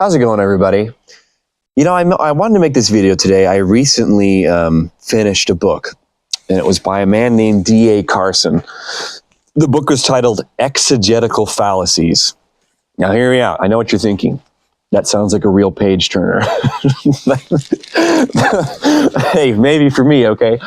How's it going, everybody? I wanted to make this video today. I recently finished a book, and it was by a man named D.A. Carson. The book was titled Exegetical Fallacies. Now, hear me out. I know what you're thinking. That sounds like a real page turner. Hey, maybe for me, okay?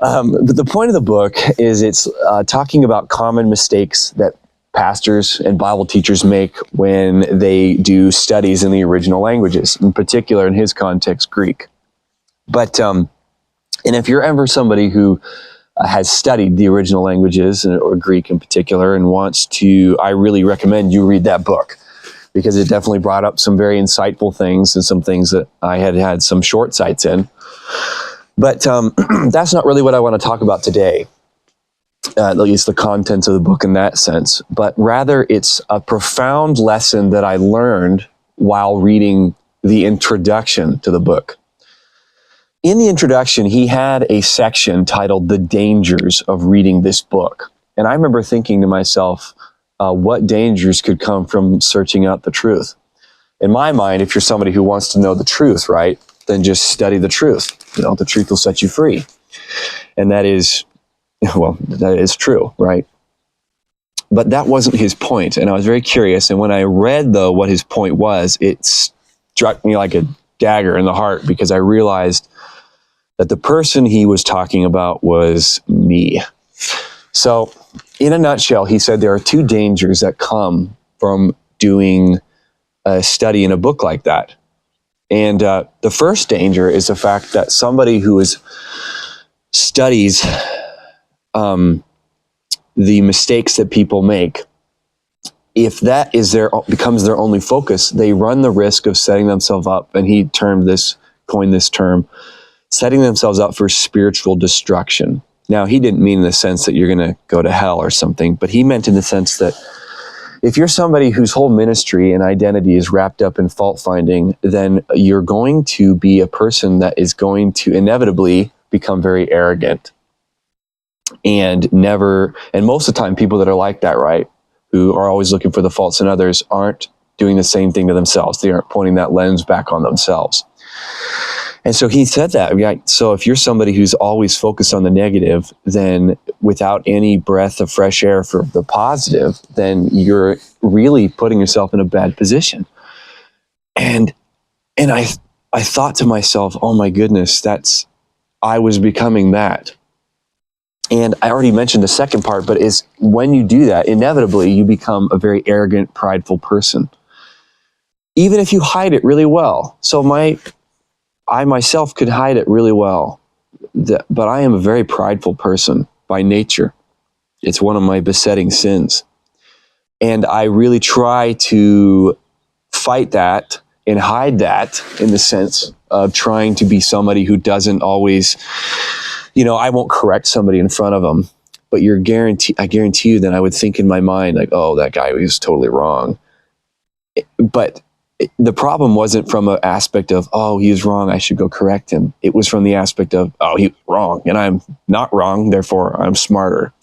But the point of the book is it's talking about common mistakes that pastors and Bible teachers make when they do studies in the original languages, in particular, in his context, Greek. But, and if you're ever somebody who has studied the original languages, or Greek in particular, and wants to, I really recommend you read that book, because it definitely brought up some very insightful things and some things that I had some short sights in. But that's not really what I want to talk about today. At least the contents of the book in that sense, but rather it's a profound lesson that I learned while reading the introduction to the book. In the introduction, he had a section titled The Dangers of Reading This Book. And I remember thinking to myself, what dangers could come from searching out the truth? In my mind, if you're somebody who wants to know the truth, right, then just study the truth. The truth will set you free. And that is, well, that is true, right? But that wasn't his point, and I was very curious. And when I read, though, what his point was, it struck me like a dagger in the heart, because I realized that the person he was talking about was me. So, in a nutshell, he said there are two dangers that come from doing a study in a book like that. And the first danger is the fact that somebody who studies the mistakes that people make, if that is becomes their only focus, they run the risk of setting themselves up, and he coined this term, setting themselves up for spiritual destruction. Now, he didn't mean in the sense that you're going to go to hell or something, but he meant in the sense that if you're somebody whose whole ministry and identity is wrapped up in fault finding, then you're going to be a person that is going to inevitably become very arrogant. And most of the time, people that are like that, right, who are always looking for the faults in others, aren't doing the same thing to themselves. They aren't pointing that lens back on themselves. And so he said that. So if you're somebody who's always focused on the negative, then without any breath of fresh air for the positive, then you're really putting yourself in a bad position. And I thought to myself, oh my goodness, I was becoming that. And I already mentioned the second part, but is when you do that, inevitably you become a very arrogant, prideful person. Even if you hide it really well. So I myself could hide it really well, but I am a very prideful person by nature. It's one of my besetting sins. And I really try to fight that and hide that in the sense of trying to be somebody who doesn't always, I won't correct somebody in front of them, but I guarantee you that I would think in my mind, like, oh, that guy was totally wrong. But the problem wasn't from an aspect of, oh, he was wrong, I should go correct him. It was from the aspect of, oh, he was wrong, and I'm not wrong, therefore I'm smarter.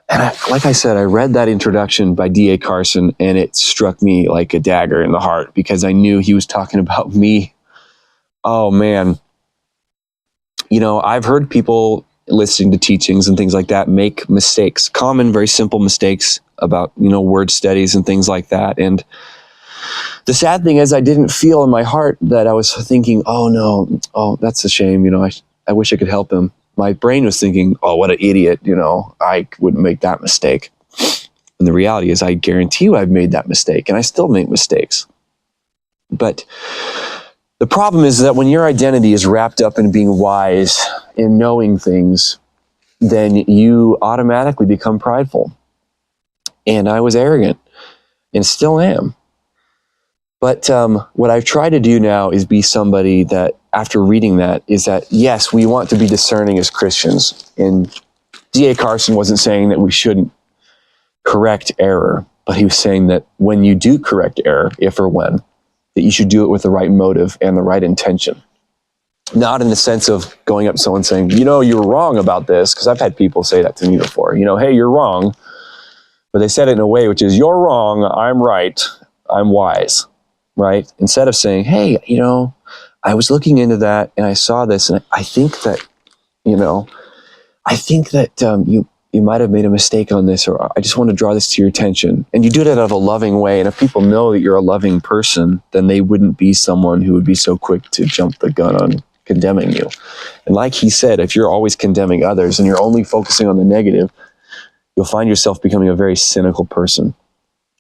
And like I said, I read that introduction by D.A. Carson, and it struck me like a dagger in the heart, because I knew he was talking about me. Oh, man. I've heard people listening to teachings and things like that make mistakes, common, very simple mistakes about, word studies and things like that. And the sad thing is I didn't feel in my heart that I was thinking, oh, no, oh, that's a shame. I wish I could help him. My brain was thinking, oh, what an idiot. I wouldn't make that mistake. And the reality is I guarantee you I've made that mistake, and I still make mistakes. But the problem is that when your identity is wrapped up in being wise, in knowing things, then you automatically become prideful. And I was arrogant, and still am. But what I've tried to do now is be somebody that, after reading that, is that, yes, we want to be discerning as Christians. And D.A. Carson wasn't saying that we shouldn't correct error, but he was saying that when you do correct error, if or when, that you should do it with the right motive and the right intention. Not in the sense of going up to someone saying, you're wrong about this, because I've had people say that to me before. Hey, you're wrong. But they said it in a way which is, you're wrong, I'm right. I'm wise, right? Instead of saying, hey, I was looking into that and I saw this, and I think that, you might have made a mistake on this, or I just want to draw this to your attention. And you do it out of a loving way. And if people know that you're a loving person, then they wouldn't be someone who would be so quick to jump the gun on condemning you. And like he said, if you're always condemning others and you're only focusing on the negative, you'll find yourself becoming a very cynical person.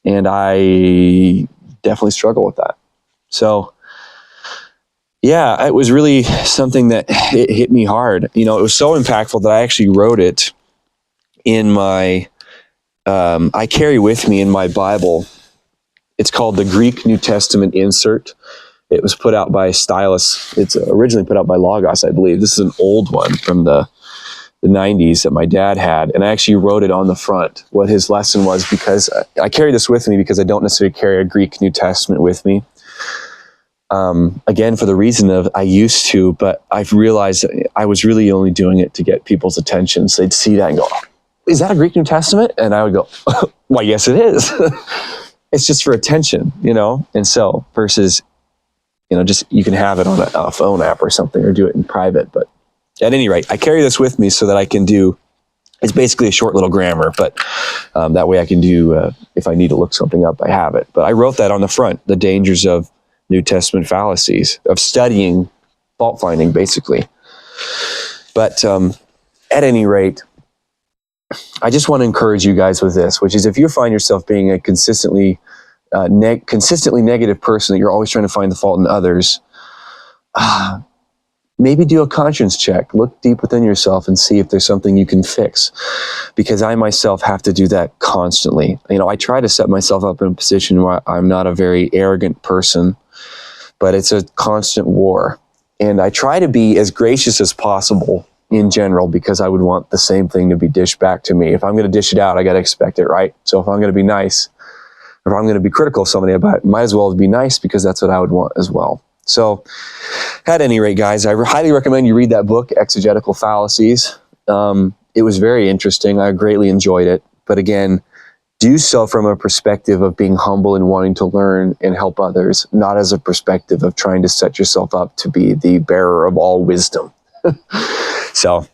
And I definitely struggle with that. So, yeah, it was really something that it hit me hard. It was so impactful that I actually wrote it in my, I carry with me in my Bible. It's called the Greek New Testament Insert. It was put out by Stylus. It's originally put out by Logos, I believe. This is an old one from the 90s that my dad had. And I actually wrote it on the front, what his lesson was, because I carry this with me because I don't necessarily carry a Greek New Testament with me. Again, for the reason of I used to, but I've realized that I was really only doing it to get people's attention. So they'd see that and go, oh, is that a Greek New Testament? And I would go, why, yes, it is. It's just for attention, And so versus, just you can have it on a phone app or something, or do it in private. But at any rate, I carry this with me so that I can do, it's basically a short little grammar, but that way I can do, if I need to look something up, I have it. But I wrote that on the front, the dangers of New Testament fallacies, of studying fault finding, basically. But at any rate, I just want to encourage you guys with this, which is if you find yourself being a consistently negative person, that you're always trying to find the fault in others, maybe do a conscience check. Look deep within yourself and see if there's something you can fix. Because I myself have to do that constantly. I try to set myself up in a position where I'm not a very arrogant person, but it's a constant war. And I try to be as gracious as possible in general, because I would want the same thing to be dished back to me. If I'm going to dish it out, I got to expect it, right? So if I'm going to be nice, if I'm going to be critical of somebody, I might as well be nice, because that's what I would want as well. So at any rate, guys, I highly recommend you read that book, Exegetical Fallacies. It was very interesting. I greatly enjoyed it. But again, do so from a perspective of being humble and wanting to learn and help others, not as a perspective of trying to set yourself up to be the bearer of all wisdom. So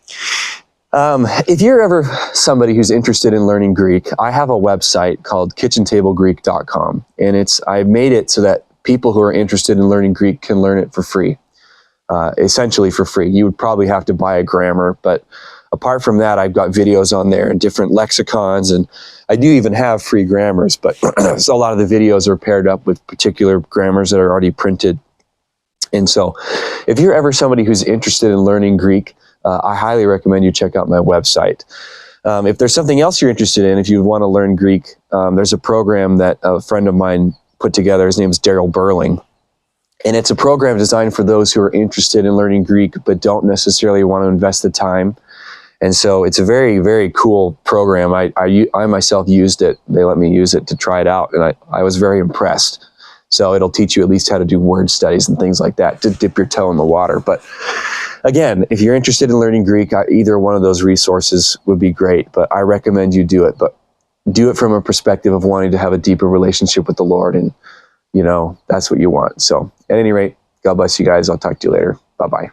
if you're ever somebody who's interested in learning Greek, I have a website called kitchentablegreek.com. And I've made it so that people who are interested in learning Greek can learn it for free, essentially for free. You would probably have to buy a grammar, but apart from that, I've got videos on there and different lexicons, and I do even have free grammars, but so a lot of the videos are paired up with particular grammars that are already printed. And so if you're ever somebody who's interested in learning Greek, I highly recommend you check out my website. If there's something else you're interested in, if you want to learn Greek, there's a program that a friend of mine put together. His name is Darryl. And it's a program designed for those who are interested in learning Greek, but don't necessarily want to invest the time. And so it's a very, very cool program. I myself used it. They let me use it to try it out, and I was very impressed. So it'll teach you at least how to do word studies and things like that, to dip your toe in the water. But again, if you're interested in learning Greek, either one of those resources would be great. But I recommend you do it. But do it from a perspective of wanting to have a deeper relationship with the Lord. And, that's what you want. So at any rate, God bless you guys. I'll talk to you later. Bye-bye.